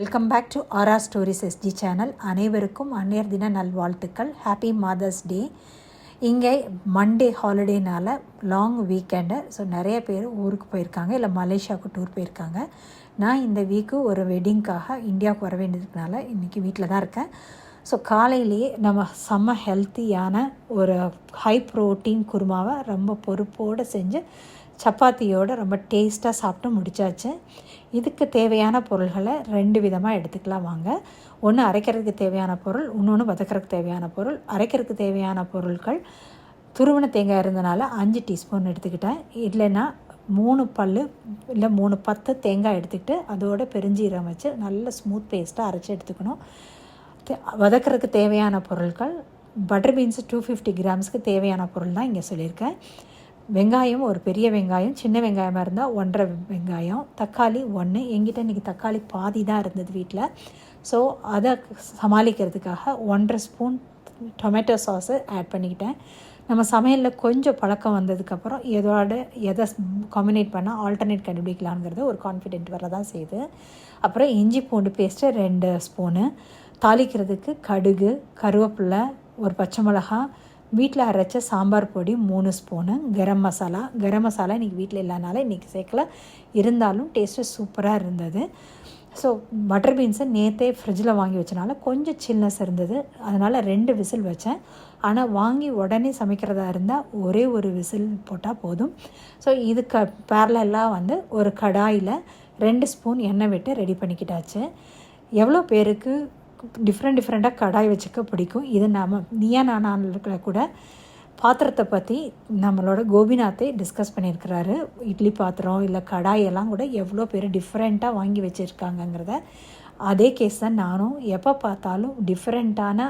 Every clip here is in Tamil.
Welcome back to RR stories SG channel. அனைவருக்கும் அன்னையர் தின நல்வாழ்த்துக்கள். Happy mother's day. இங்கே மண்டே ஹாலிடேனால் லாங் வீக்கெண்டு. ஸோ நிறைய பேர் ஊருக்கு போயிருக்காங்க, இல்லை மலேசியாவுக்கு டூர் போயிருக்காங்க. நான் இந்த வீக்கு ஒரு வெட்டிங்க்காக இந்தியாவுக்கு வர வேண்டியதுனால இன்றைக்கி வீட்டில் தான் இருக்கேன். ஸோ காலையிலேயே நம்ம செம்ம ஹெல்த்தியான ஒரு ஹை ப்ரோட்டீன் குருமாவை ரொம்ப பொறுப்போடு செஞ்சு சப்பாத்தியோடு ரொம்ப டேஸ்ட்டாக சாப்பிட்டு முடித்தாச்சு. இதுக்கு தேவையான பொருள்களை 2 விதமாக எடுத்துக்கலாம் வாங்க. ஒன்று அரைக்கிறதுக்கு தேவையான பொருள், இன்னொன்று வதக்கிறதுக்கு தேவையான பொருள். அரைக்கிறதுக்கு தேவையான பொருட்கள் துருவன தேங்காய் இருந்தனால 5 டீஸ்பூன் எடுத்துக்கிட்டேன். இல்லைன்னா 3 பல் இல்லை 3 பத்து தேங்காய் எடுத்துக்கிட்டு அதோட பெருஞ்சீரகம் வச்சு நல்ல ஸ்மூத் பேஸ்ட்டாக அரைச்சி எடுத்துக்கணும். வதக்கிறதுக்கு தேவையான பொருட்கள் பட்டர் பீன்ஸு 250 கிராம்ஸ்க்கு தேவையான பொருள் தான் இங்கே சொல்லியிருக்கேன். வெங்காயம் ஒரு பெரிய வெங்காயம், சின்ன வெங்காயமாக இருந்தால் 1.5 வெங்காயம், தக்காளி 1. எங்கிட்ட இன்றைக்கி தக்காளி பாதி தான் இருந்தது வீட்டில். ஸோ அதை சமாளிக்கிறதுக்காக 1.5 ஸ்பூன் டொமேட்டோ சாஸு ஆட் பண்ணிக்கிட்டேன். நம்ம சமையலில் கொஞ்சம் பழக்கம் வந்ததுக்கப்புறம் எதை காம்பினேட் பண்ணால் ஆல்டர்னேட் கண்டுபிடிக்கலாங்கிறது ஒரு கான்ஃபிடென்ட் வர தான் செய்யுது. அப்புறம் இஞ்சி பூண்டு பேஸ்ட்டு 2 ஸ்பூனு, தாளிக்கிறதுக்கு கடுகு, கருவேப்பிலை, ஒரு பச்சை மிளகா, வீட்டில் அரைச்ச சாம்பார் பொடி 3 ஸ்பூனு, கரம் மசாலா இன்றைக்கி வீட்டில் இல்லைனால இன்றைக்கி சேர்க்கல, இருந்தாலும் டேஸ்ட்டு சூப்பராக இருந்தது. ஸோ பட்டர் பீன்ஸை நேற்றே ஃப்ரிட்ஜில் வாங்கி வச்சனால கொஞ்சம் சில்னஸ் இருந்தது, அதனால் 2 விசில் வச்சேன். ஆனால் வாங்கி உடனே சமைக்கிறதா இருந்தால் ஒரே ஒரு விசில் போட்டால் போதும். ஸோ இதுக்கு பேரலாக ஒரு கடாயில் 2 ஸ்பூன் எண்ணெய் விட்டு ரெடி பண்ணிக்கிட்டாச்சு. எவ்வளோ பேருக்கு டிஃப்ரெண்ட்டாக கடாய் வச்சுக்க பிடிக்கும். இது நீயா நானால கூட பாத்திரத்தை பற்றி நம்மளோட கோபிநாத்தை டிஸ்கஸ் பண்ணியிருக்கிறாரு. இட்லி பாத்திரம் இல்லை கடாயெல்லாம் கூட எவ்வளோ பேர் டிஃப்ரெண்ட்டாக வாங்கி வச்சுருக்காங்கங்கிறத அதே கேஸ் தான் நானும். எப்போ பார்த்தாலும் டிஃப்ரெண்ட்டான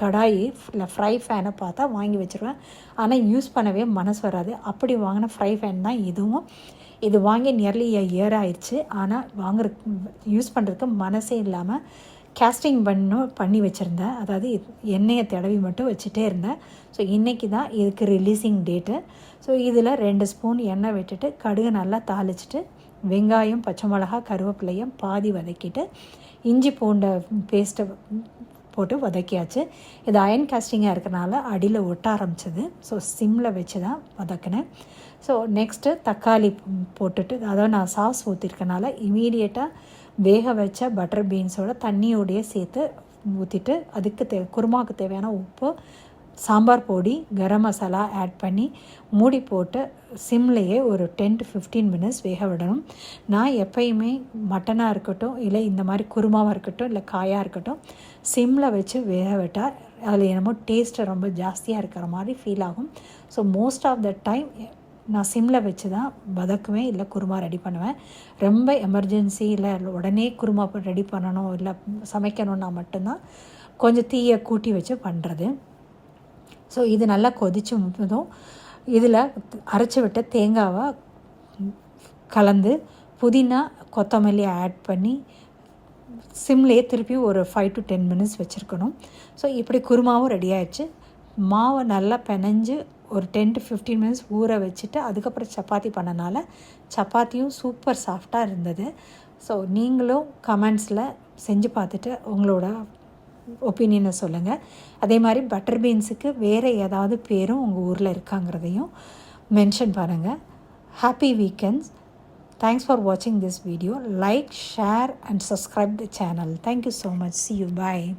கடாய் இல்லை ஃப்ரை ஃபேனை பார்த்தா வாங்கி வச்சுருவேன், ஆனால் யூஸ் பண்ணவே மனசு வராது. அப்படி வாங்கின ஃப்ரை ஃபேன் தான் இதுவும். இது வாங்கி நியர்லி a year ஆயிடுச்சு, ஆனால் யூஸ் பண்ணுறதுக்கு மனசே இல்லாமல் கேஸ்டிங் பண்ணி வச்சுருந்தேன். அதாவது எண்ணெயை தடவி மட்டும் வச்சுட்டே இருந்தேன். ஸோ இன்றைக்கி தான் இதுக்கு ரிலீஸிங் டேட்டு. ஸோ இதில் 2 ஸ்பூன் எண்ணெய் விட்டுட்டு கடுகு நல்லா தாளிச்சிட்டு வெங்காயம், பச்சை மிளகா, கருவேப்பிலையும் பாதி வதக்கிட்டு இஞ்சி பூண்டை பேஸ்ட்டை போட்டு வதக்கியாச்சு. இது அயன் காஸ்டிங்காக இருக்கிறனால அடியில் ஒட்ட ஆரம்பிச்சது. ஸோ சிம்மில் வச்சு தான் வதக்கினேன். ஸோ நெக்ஸ்ட்டு தக்காளி போட்டுட்டு, அதாவது நான் சாஸ் ஊற்றிருக்கனால இமீடியட்டாக வேக வச்ச பட்டர் பீன்ஸோட தண்ணியோடையே சேர்த்து ஊற்றிட்டு அதுக்கு குருமாவுக்கு தேவையான உப்பு, சாம்பார் பொடி, கரம் மசாலா ஆட் பண்ணி மூடி போட்டு சிம்லேயே ஒரு 10 to 15 minutes வேக விடணும். நான் எப்பயுமே மட்டனாக இருக்கட்டும் இல்லை இந்த மாதிரி குருமாவாக இருக்கட்டும் இல்லை காயாக இருக்கட்டும் சிம்மில் வச்சு வேக விட்டால் அதில் என்னமோ டேஸ்ட்டு ரொம்ப ஜாஸ்தியாக இருக்கிற மாதிரி ஃபீல் ஆகும். So most of the time நான் சிம்மில் வச்சு தான் வதக்குவேன் இல்லை குருமா ரெடி பண்ணுவேன். ரொம்ப எமர்ஜென்சி இல்லை உடனே குருமா ரெடி பண்ணணும் இல்லை சமைக்கணுன்னா மட்டும்தான் கொஞ்சம் தீயை கூட்டி வச்சு பண்ணுறது. ஸோ இது நல்லா கொதிச்சு முப்பதும் இதில் அரைச்சி விட்ட தேங்காவை கலந்து புதினா, கொத்தமல்லி ஆட் பண்ணி சிம்லேயே திருப்பி ஒரு 5 to 10 minutes வச்சுருக்கணும். ஸோ இப்படி குருமாவும் ரெடி ஆகிடுச்சு. மாவை நல்லா பிணைஞ்சு ஒரு 10 to 15 minutes ஊற வச்சுட்டு அதுக்கப்புறம் சப்பாத்தி பண்ணனால சப்பாத்தியும் சூப்பர் சாஃப்டாக இருந்தது. ஸோ நீங்களும் கமெண்ட்ஸில் செஞ்சு பார்த்துட்டு உங்களோட ஒப்பீனியனை சொல்லுங்கள். அதே மாதிரி பட்டர் பீன்ஸுக்கு வேறு ஏதாவது பேரும் உங்கள் ஊரில் இருக்காங்கிறதையும் மென்ஷன் பண்ணுங்கள். Happy weekends. Thanks for watching this video. Like, share and subscribe the channel. Thank you so much. See you. Bye.